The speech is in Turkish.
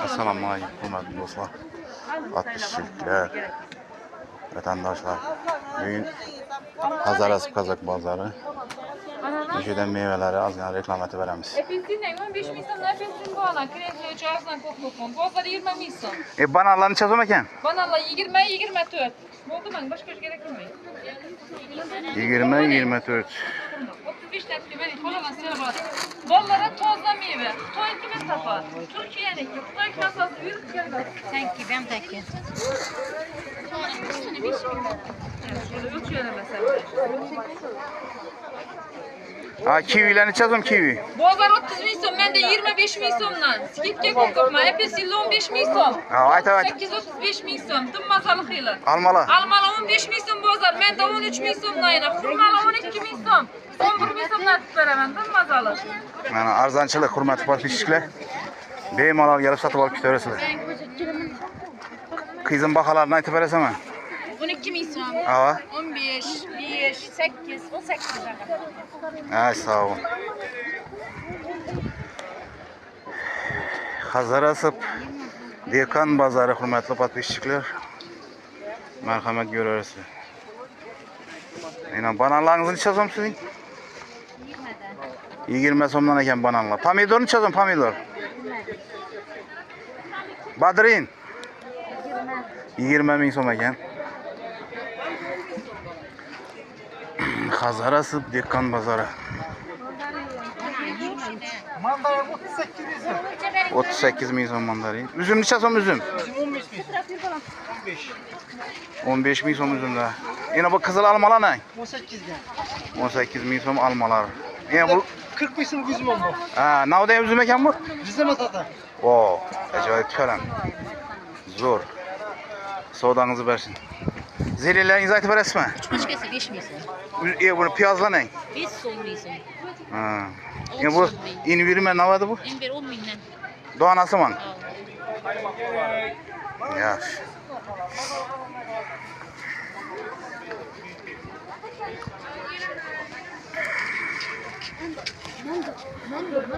Assalamu alaykum hurmatli do'stlar. Atpishchiliklar, vatandoshlar. Bugün Hazarasp Kazak bozori. O'shadan mevalari ozgina reklama etib beramiz. Apelsinning 15 ming so'mdan apelsin bor, kremli uchog'dan ko'p. Bozor 20 ming so'm. Bananlar necha so'm ekan? Bananlar 20-24. Bo'ldimi? Boshqa kerak emas. 20-24. 35 dakika bering, qolaman servat. Bolalar toza meva. Xitoy kimi safar. Turkiyaniki, Xitoy kasasi yurib keldi. Sanki ben taki. Şöyle uçuyor mesela. Ha, kiviler necha so'm kivi? Bozor 30 ming so'm, menda 25 ming so'mdan. Skidga ko'pman. Apelsin 15 ming so'm. Ha, ayt. 835 ming so'm. Tummasali xiyli. Almalar. Almalar 15 ming so'm bozor. Menda 13 ming so'mdan yana. Xurmalar 12 ming so'm. 11 ming so'mdan tutib beraman. Tummasali. Mana arzonchilik, hurmatli podpисчиклар. Bemalol kelib sotib olib ketaverasizlar. Qizim baholarini aytib berasanmi? 12 ming so'm. Ha. 15, 5, 8, 18 Ay, sağ ol. Hazarasp Dekan bozori, hurmatli podpисчиклар. Marhamat ko'rasiz. Mana bananlarınız necha so'm sizning? 20 so'mdan ekan bananlar. Pomidor necha so'm pomidor? Badrin 20 ming so'm ekan. Hazarasp Dekan bozori. Mandarin 38 ming so'm. 38 ming so'm mandarin. Üzüm necha so'm üzüm? 15 ming. 15. 15 ming so'm üzümlar. Yana bu qizil almalar ne? 18 ga. 18 ming so'm almalar. Yana bu 40 ming so'm üzüm oldu. ha, navda üzüm ekan bu? Bizde masada. O, ajoyib falan. Zo'r. Savdangizni bersin. Zelelaringizni aytib berasizmi? Başkası 5 ming so'm. Bunu piyozlaning. 5 so'm ming so'm. Ha. Yana bu invirme navada bu? En bir 10 mingdan. Donasi man. Yaxshi.